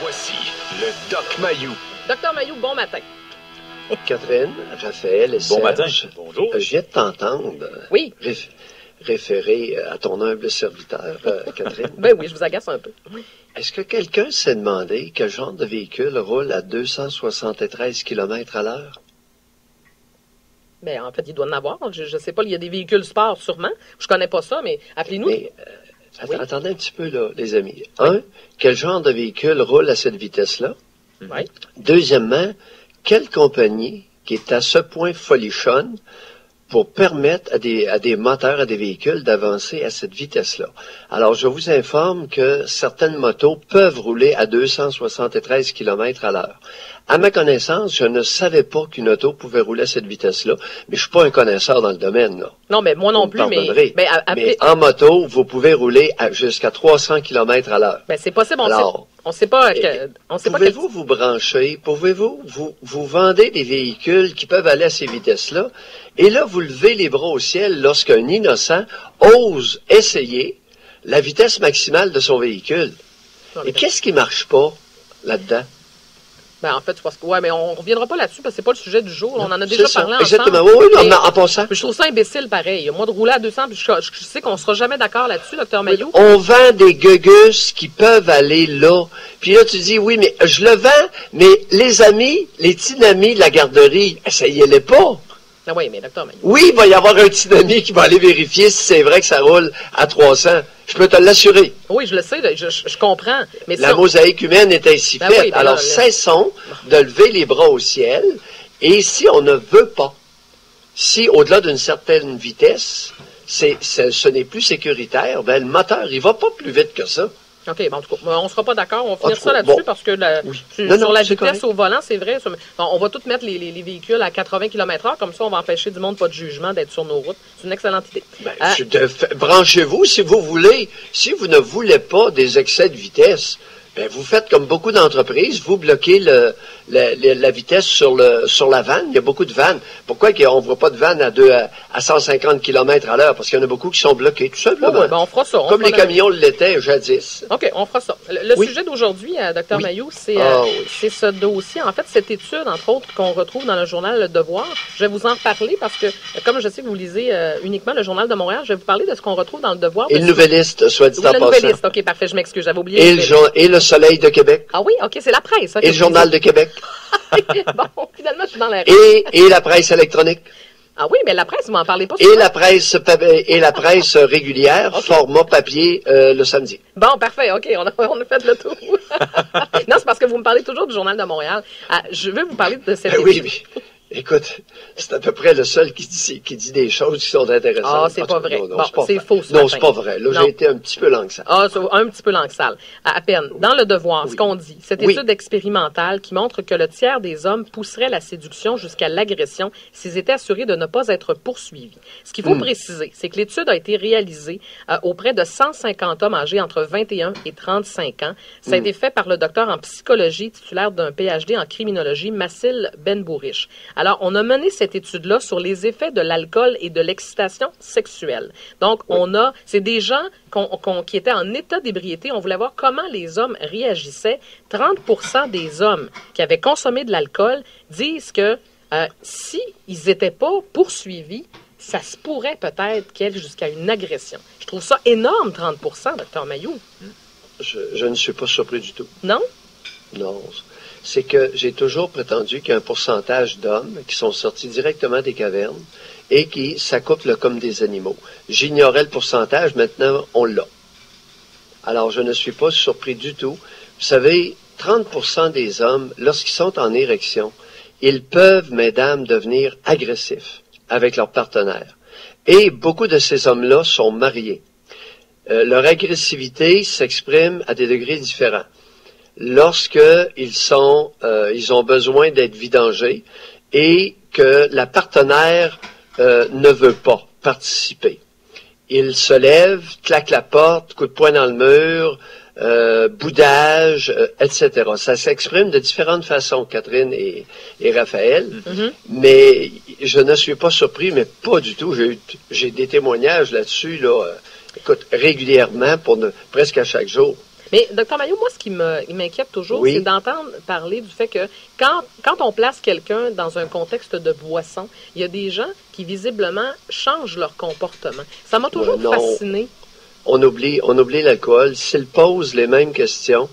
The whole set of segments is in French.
Voici le Doc Mayou. Docteur Mayou, bon matin. Catherine, Raphaël et Bon matin. Serge, Bonjour. je viens de t'entendre Oui. référer à ton humble serviteur, Catherine. Ben oui, je vous agace un peu. Est-ce que quelqu'un s'est demandé quel genre de véhicule roule à 273 km à l'heure? Ben, en fait, il doit en avoir. Je sais pas, il y a des véhicules sport, sûrement. Je connais pas ça, mais appelez-nous. Mais, Oui. attendez un petit peu, là, les amis. Un, quel genre de véhicule roule à cette vitesse-là? Oui. Deuxièmement, quelle compagnie qui est à ce point folichonne pour permettre à des moteurs, à des véhicules d'avancer à cette vitesse-là? Alors, je vous informe que certaines motos peuvent rouler à 273 km à l'heure. À ma connaissance, je ne savais pas qu'une auto pouvait rouler à cette vitesse-là, mais je suis pas un connaisseur dans le domaine, là. Non, mais moi non Vous me plus, mais, pardonnerez. mais, Mais en moto, vous pouvez rouler jusqu'à 300 km à l'heure. ben, c'est possible. Alors, On sait pas. On sait pas quel... Pouvez-vous vous brancher? Pouvez-vous, vous vendez des véhicules qui peuvent aller à ces vitesses-là, et là, vous levez les bras au ciel lorsqu'un innocent ose essayer la vitesse maximale de son véhicule. Non, mais Et qu'est-ce qui marche pas là-dedans? Ben, en fait, c'est parce que, ouais, mais on reviendra pas là-dessus parce que c'est pas le sujet du jour. On en a déjà C'est ça. parlé ensemble. Exactement. Oui, non, Mais- mais en passant, Je trouve ça imbécile, pareil. Moi, de rouler à 200, puis je sais qu'on sera jamais d'accord là-dessus, docteur Mayou. on vend des gugus qui peuvent aller là. Puis là, tu dis, oui, mais je le vends, mais les amis, les petits amis de la garderie, essayez-les pas. Ah oui, mais docteur Mayou. Oui, il va y avoir un petit ami qui va aller vérifier si c'est vrai que ça roule à 300. Je peux te l'assurer. Oui, je le sais, je comprends. Mais La si on- mosaïque humaine est ainsi Ben faite. oui, ben Alors, là, cessons de lever les bras au ciel. Et si on ne veut pas, si au-delà d'une certaine vitesse, ce n'est plus sécuritaire, ben le moteur, il va pas plus vite que ça. OK, bon, en tout cas, on sera pas d'accord. On va finir En tout ça cas, là-dessus bon. parce que Oui. sur Non, non, la c'est vitesse correct. au volant, c'est vrai. Bon, on va tout mettre les véhicules à 80 km/h. Comme ça, on va empêcher du monde, pas de jugement, d'être sur nos routes. C'est une excellente idée. Ben, Ah, branchez-vous si vous voulez. Si vous ne voulez pas des excès de vitesse, ben vous faites comme beaucoup d'entreprises, vous bloquez la vitesse sur la vanne. Il y a beaucoup de vannes. Pourquoi on ne voit pas de vannes à 150 km à l'heure? Parce qu'il y en a beaucoup qui sont bloqués, tout simplement. ouais, ben, on fera ça. On Comme fera les camions l'étaient jadis. OK, on fera ça. Le Oui. sujet d'aujourd'hui, docteur Oui. Mayou, c'est Ah, oui. c'est ce dossier. En fait, cette étude, entre autres, qu'on retrouve dans le journal Le Devoir. Je vais vous en reparler parce que, comme je sais que vous lisez uniquement le journal de Montréal, je vais vous parler de ce qu'on retrouve dans Le Devoir. Et le Nouvelliste, soit dit Oui, en le passant. Nouvelliste. OK, parfait, je m'excuse. J'avais oublié. Et le Soleil de Québec. Ah oui, OK, c'est la presse. Hein, Et le Journal de Québec. Bon, finalement, je suis dans la... Et la presse électronique. Ah oui, mais la presse, vous m'en parlez pas Et souvent. la presse régulière, Ok. format papier, le samedi. Bon, parfait, OK, on a fait le tour. Non, c'est parce que vous me parlez toujours du Journal de Montréal. Je veux vous parler de cette Ben oui, étude. mais écoute, c'est à peu près le seul qui dit des choses qui sont intéressantes. Ah, c'est En pas tout cas, vrai. non, Bon, c'est pas c'est vrai. faux ce Non, matin. c'est pas vrai. Là, Non. j'ai été un petit peu lent que ça. Ah, c'est un petit peu langue sale. À peine. Dans Le Devoir, ce Oui. qu'on dit, cette Oui. étude expérimentale qui montre que le tiers des hommes pousserait la séduction jusqu'à l'agression s'ils étaient assurés de ne pas être poursuivis. Ce qu'il faut préciser, c'est que l'étude a été réalisée auprès de 150 hommes âgés entre 21 et 35 ans. Ça a été fait par le docteur en psychologie, titulaire d'un PhD en criminologie, Massil Benbourish. Alors, on a mené cette étude-là sur les effets de l'alcool et de l'excitation sexuelle. Donc, c'est des gens qui étaient en état d'ébriété. On voulait voir comment les hommes réagissaient. 30% des hommes qui avaient consommé de l'alcool disent que si ils n'étaient pas poursuivis, ça se pourrait peut-être qu'il y ait jusqu'à une agression. Je trouve ça énorme, 30%, docteur Mayou. Je ne suis pas surpris du tout. Non? Non. C'est que j'ai toujours prétendu qu'il y a un pourcentage d'hommes qui sont sortis directement des cavernes et qui s'accouplent comme des animaux. J'ignorais le pourcentage, maintenant on l'a. Alors je ne suis pas surpris du tout. Vous savez, 30% des hommes, lorsqu'ils sont en érection, ils peuvent, mesdames, devenir agressifs avec leur partenaire. Et beaucoup de ces hommes-là sont mariés. Leur agressivité s'exprime à des degrés différents. Lorsque ils ont besoin d'être vidangés et que la partenaire ne veut pas participer. Ils se lèvent, claquent la porte, coup de poing dans le mur, boudage, etc. Ça s'exprime de différentes façons, Catherine et Raphaël, mais je ne suis pas surpris, mais pas du tout. J'ai des témoignages là-dessus, là, écoute, régulièrement, presque à chaque jour. Mais, Dr Maillot, moi, ce qui il m'inquiète toujours, Oui. c'est d'entendre parler du fait que quand on place quelqu'un dans un contexte de boisson, il y a des gens qui, visiblement, changent leur comportement. Ça m'a toujours non. fasciné. On oublie l'alcool. S'ils posent les mêmes questions,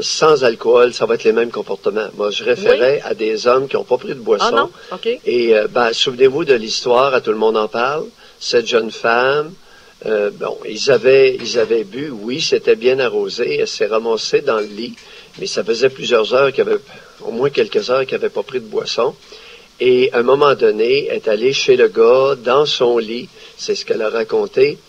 sans alcool, ça va être les mêmes comportements. Moi, je référais à des hommes qui n'ont pas pris de boisson. Ah non? OK. Et souvenez-vous de l'histoire, à tout le monde en parle. Cette jeune femme, ils avaient bu, oui, c'était bien arrosé, elle s'est ramassée dans le lit, mais ça faisait plusieurs heures au moins quelques heures qu'elle n'avait pas pris de boisson. Et à un moment donné, elle est allée chez le gars, dans son lit, c'est ce qu'elle a raconté.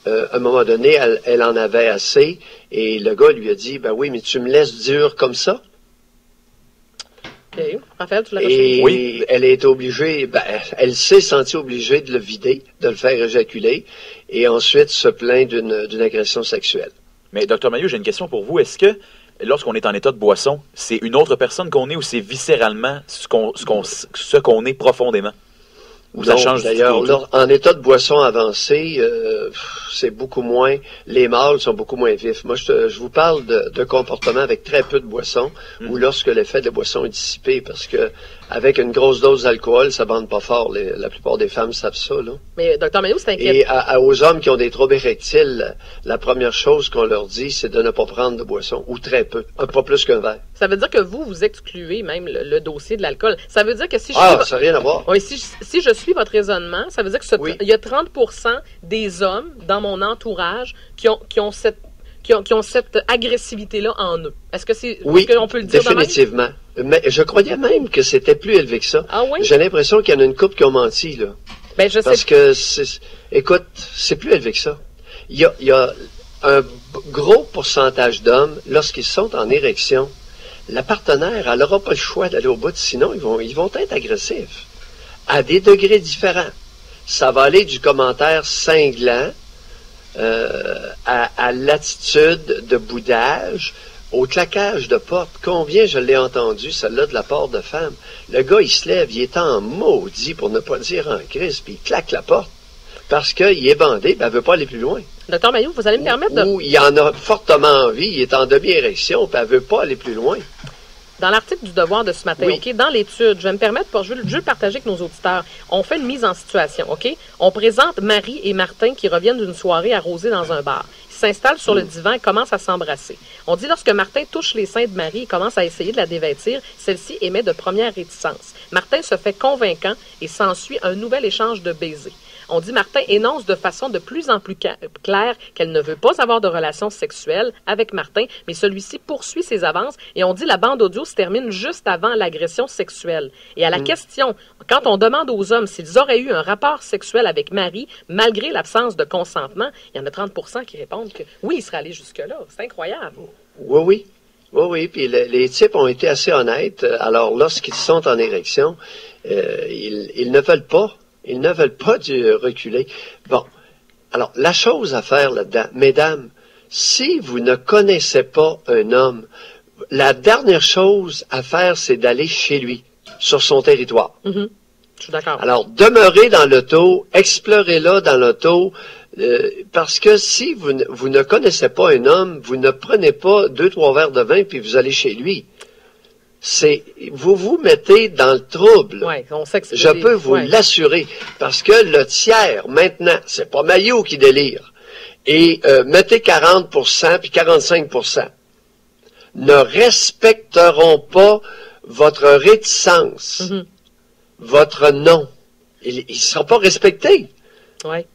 À un moment donné, elle en avait assez, et le gars lui a dit, ben oui, mais tu me laisses dur comme ça? OK. Raphaël, tu l'as Et Oui. elle est obligée, elle s'est sentie obligée de le vider, de le faire éjaculer, et ensuite se plaint d'une agression sexuelle. Mais, Dr Maillot, j'ai une question pour vous. Est-ce que, lorsqu'on est en état de boisson, c'est une autre personne qu'on est ou c'est viscéralement ce qu'on est profondément? Ou ça Non, change du d'ailleurs, tout au tout? en état de boisson avancé, c'est beaucoup moins, les mâles sont beaucoup moins vifs. Moi, je vous parle de comportement avec très peu de boisson, ou lorsque l'effet de la boisson est dissipé, parce que avec une grosse dose d'alcool, ça bande pas fort. La plupart des femmes savent ça, là. Mais, Dr Maillot, c'est inquiétant. Et aux hommes qui ont des troubles érectiles, la première chose qu'on leur dit, c'est de ne pas prendre de boisson, ou très peu, pas plus qu'un verre. Ça veut dire que vous excluez même le dossier de l'alcool. Ça veut dire que si je Ah, suis... ça n'a rien à voir. Oui, si je suis votre raisonnement, ça veut dire que Oui. il y a 30% des hommes dans mon entourage qui ont cette agressivité-là en eux. Est-ce Oui, qu'on peut le dire de même? définitivement. Mais je croyais même que c'était plus élevé que ça. Ah oui? J'ai l'impression qu'il y en a une couple qui ont menti, là. Ben, je Parce sais. que, écoute, c'est plus élevé que ça. Il y a un gros pourcentage d'hommes, lorsqu'ils sont en érection, la partenaire, elle n'aura pas le choix d'aller au bout, sinon ils vont être agressifs, à des degrés différents. Ça va aller du commentaire cinglant à l'attitude de boudage, au claquage de porte. Combien je l'ai entendu, celle-là, de la part de femmes. Le gars, il se lève, il est en maudit, pour ne pas dire en crise, puis il claque la porte. Parce qu'il est bandé, ben, elle veut pas aller plus loin. Docteur Maillot, vous allez me permettre de... Ou il en a fortement envie, il est en demi-érection, puis elle veut pas aller plus loin. Dans l'article du Devoir de ce matin, Oui. OK, dans l'étude, je vais me permettre, je veux le partager avec nos auditeurs. On fait une mise en situation, OK? On présente Marie et Martin qui reviennent d'une soirée arrosée dans un bar. Ils s'installent sur le divan et commencent à s'embrasser. On dit lorsque Martin touche les seins de Marie et commence à essayer de la dévêtir, celle-ci émet de premières réticences. Martin se fait convaincant et s'ensuit un nouvel échange de baisers. On dit Martin énonce de façon de plus en plus claire qu'elle ne veut pas avoir de relations sexuelles avec Martin, mais celui-ci poursuit ses avances et on dit la bande audio se termine juste avant l'agression sexuelle. Et à la question, quand on demande aux hommes s'ils auraient eu un rapport sexuel avec Marie, malgré l'absence de consentement, il y en a 30% qui répondent que oui, ils seraient allés jusque-là. C'est incroyable. Oui, oui. Oui, oui. Puis les types ont été assez honnêtes. Alors, lorsqu'ils sont en érection, ils ne veulent pas. Ils ne veulent pas reculer. Bon. Alors, la chose à faire là-dedans, mesdames, si vous ne connaissez pas un homme, la dernière chose à faire, c'est d'aller chez lui, sur son territoire. Je suis d'accord. Alors, demeurez dans l'auto, explorez-la dans l'auto, parce que si vous ne connaissez pas un homme, vous ne prenez pas 2-3 verres de vin puis vous allez chez lui. Vous vous mettez dans le trouble. Ouais, on sait que c'est Je peux vous l'assurer. Parce que le tiers, maintenant, c'est pas Maillot qui délire. Et mettez 40% puis 45%. Ne respecteront pas votre réticence, votre non. Ils ne seront pas respectés. Ouais.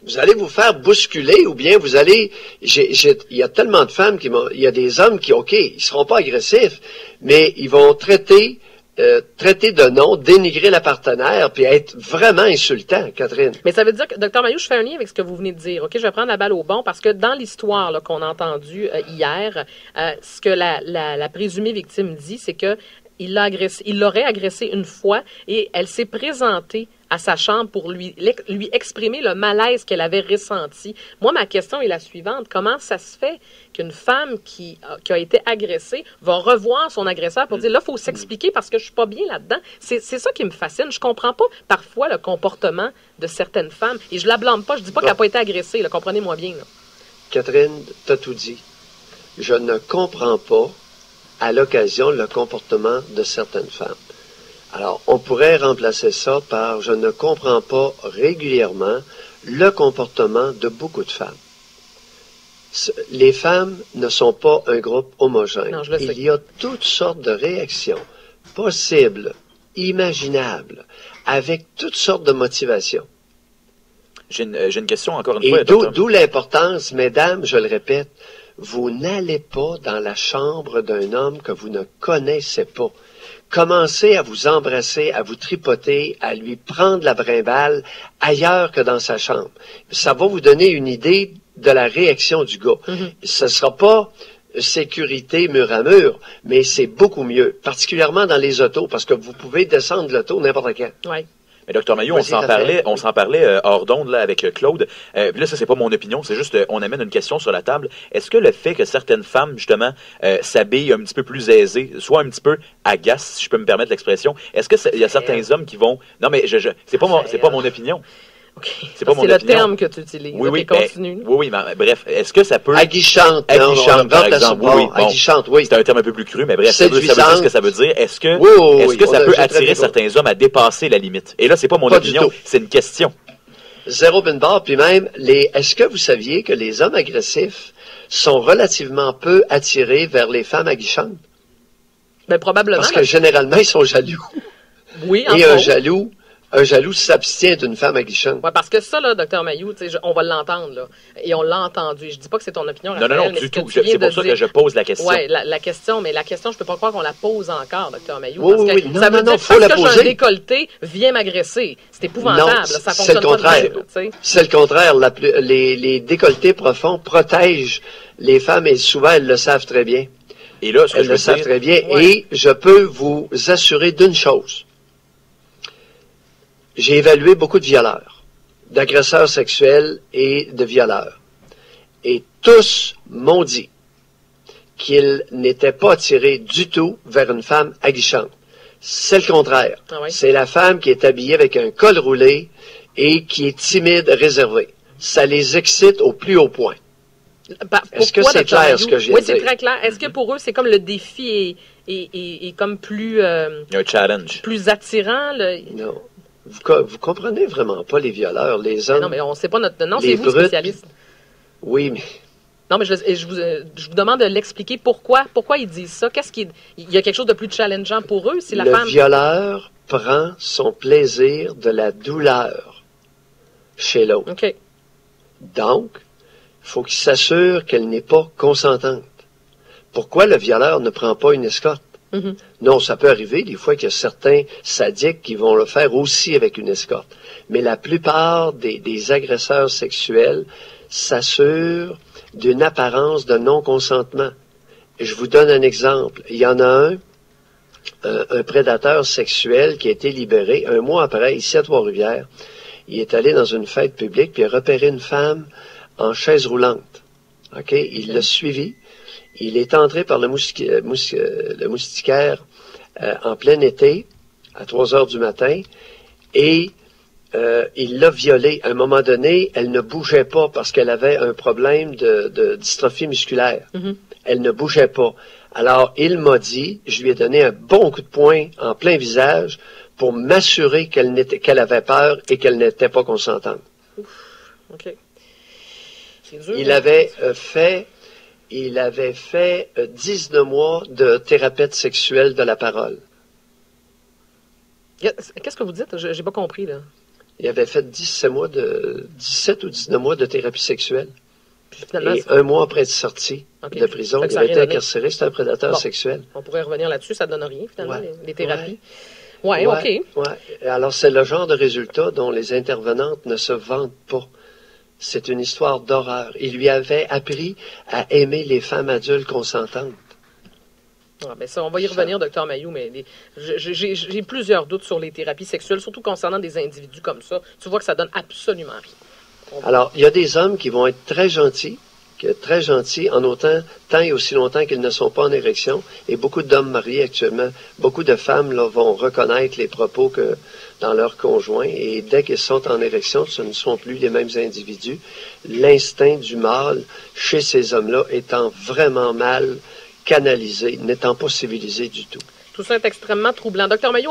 Vous allez vous faire bousculer ou bien vous allez... Il y a tellement de femmes il y a des hommes qui, OK, ils seront pas agressifs, mais ils vont traiter de non, dénigrer la partenaire, puis être vraiment insultants, Catherine. Mais ça veut dire que, Dr Maillot, je fais un lien avec ce que vous venez de dire. OK, je vais prendre la balle au bon parce que dans l'histoire là, qu'on a entendue hier, ce que la présumée victime dit, c'est que il l'aurait agressée une fois et elle s'est présentée à sa chambre pour lui exprimer le malaise qu'elle avait ressenti. Moi, ma question est la suivante. Comment ça se fait qu'une femme qui a été agressée va revoir son agresseur pour dire, là, il faut s'expliquer parce que je suis pas bien là-dedans? C'est ça qui me fascine. Je comprends pas parfois le comportement de certaines femmes. Et je la blâme pas. Je dis pas qu'elle n'a pas été agressée. Là, comprenez-moi bien. Là. Catherine, t'as tout dit. je ne comprends pas à l'occasion le comportement de certaines femmes. Alors, on pourrait remplacer ça par je ne comprends pas régulièrement le comportement de beaucoup de femmes. Les femmes ne sont pas un groupe homogène. Non, je le sais. Il y a toutes sortes de réactions possibles, imaginables, avec toutes sortes de motivations. J'ai une question encore une Et fois. d'où l'importance, mesdames, je le répète, vous n'allez pas dans la chambre d'un homme que vous ne connaissez pas. Commencez à vous embrasser, à vous tripoter, à lui prendre la brimballe ailleurs que dans sa chambre. Ça va vous donner une idée de la réaction du gars. Ce ne sera pas sécurité mur à mur, mais c'est beaucoup mieux, particulièrement dans les autos, parce que vous pouvez descendre l'auto n'importe quand. Ouais. Mais Dr Mailloux, Vas-y, on s'en parlait hors d'onde là avec Claude. Puis là, ça c'est pas mon opinion, c'est juste on amène une question sur la table. Est-ce que le fait que certaines femmes justement s'habillent un petit peu plus aisées, soit un petit peu agace, si je peux me permettre l'expression, est-ce que il y a certains hommes qui vont non mais c'est pas mon opinion. OK. C'est pas mon le opinion. terme que tu utilises. Oui, oui, continue. oui, mais bref, est-ce que ça peut Aguichante, aguichante, par exemple, oui, bon, aguichante, oui. c'est un terme un peu plus cru, mais bref, ça veut dire ce que ça veut dire. Est-ce que Oui, ça peut attirer certains hommes à dépasser la limite? Et là, c'est pas mon opinion, c'est une question. Zéro bin bar, puis même, est-ce que vous saviez que les hommes agressifs sont relativement peu attirés vers les femmes aguichantes? Ben, probablement. Parce que généralement, ils sont jaloux. Oui, Et un jaloux s'abstient d'une femme aguichante. Ouais, parce que ça, là, Dr Mailloux, on va l'entendre, là. Et on l'a entendu. Je dis pas que c'est ton opinion, Non, Raphaël, du tout. C'est pour ça que je pose la question. Oui, la question, mais la question, je peux pas croire qu'on la pose encore, Dr Mailloux. Oui, parce que oui, ça veut dire faut la parce que j'ai poser. un décolleté, viens m'agresser. C'est épouvantable. Non, ça c'est le fonctionne pas contraire. de même, tu sais. C'est le contraire. Les décolletés profonds protègent les femmes et souvent elles le savent très bien. Et là, ce que Elles je le veux savent dire, très bien. Ouais. Et je peux vous assurer d'une chose. J'ai évalué beaucoup de violeurs, d'agresseurs sexuels et de violeurs. Et tous m'ont dit qu'ils n'étaient pas attirés du tout vers une femme aguichante. C'est le contraire. Ah ouais? C'est la femme qui est habillée avec un col roulé et qui est timide, réservée. Ça les excite au plus haut point. Est-ce que c'est clair ce que j'ai dit? Oui, c'est très clair. Est-ce que pour eux, c'est comme le défi est comme plus, il y a un challenge. plus attirant? Non. Vous comprenez vraiment pas les violeurs, les hommes. Non, mais on sait pas notre... Non, Les c'est vous le brutes. spécialiste. Oui, mais Non, mais je vous demande de l'expliquer. Pourquoi ils disent ça? Il y a quelque chose de plus challengeant pour eux si la le femme... violeur prend son plaisir de la douleur chez l'autre. OK. Donc, il faut qu'il s'assure qu'elle n'est pas consentante. Pourquoi le violeur ne prend pas une escorte? Mhm. Non, ça peut arriver des fois qu'il y a certains sadiques qui vont le faire aussi avec une escorte. Mais la plupart des agresseurs sexuels s'assurent d'une apparence de non-consentement. Je vous donne un exemple. Il y en a un prédateur sexuel qui a été libéré un mois après, ici à Trois-Rivières. Il est allé dans une fête publique puis il a repéré une femme en chaise roulante. OK? Il l'a suivi. Il est entré par le moustiquaire en plein été, à 3 heures du matin, et il l'a violée. À un moment donné, elle ne bougeait pas parce qu'elle avait un problème de dystrophie musculaire. Mhm. Elle ne bougeait pas. Alors, il m'a dit, je lui ai donné un bon coup de poing en plein visage pour m'assurer qu'elle avait peur et qu'elle n'était pas consentante. OK. C'est dur. Il avait fait 19 mois de thérapeute sexuelle de la parole. Qu'est-ce que vous dites? J'ai pas compris, là. Il avait fait 17 ou 19 mois de thérapie sexuelle. Puis finalement, Et un mois après être sorti OK. de prison, Fait que il ça a avait rien été donné. incarcéré. C'est un prédateur Bon. sexuel. on pourrait revenir là-dessus, ça donne rien, finalement, Ouais. les thérapies. Ouais, OK. Ouais. Alors, c'est le genre de résultat dont les intervenantes ne se vantent pas. C'est une histoire d'horreur. Il lui avait appris à aimer les femmes adultes consentantes. Ah, ben ça, on va y revenir, Dr Mailloux, mais j'ai plusieurs doutes sur les thérapies sexuelles, surtout concernant des individus comme ça. Tu vois que ça donne absolument rien. Alors, il y a des hommes qui vont être très gentils, très gentils, en autant, tant et aussi longtemps qu'ils ne sont pas en érection. Et beaucoup d'hommes mariés actuellement, beaucoup de femmes là, vont reconnaître les propos que dans leur conjoint. Et dès qu'ils sont en érection, ce ne sont plus les mêmes individus. L'instinct du mâle chez ces hommes-là étant vraiment mal canalisé, n'étant pas civilisé du tout. Tout ça est extrêmement troublant. Docteur Mailloux,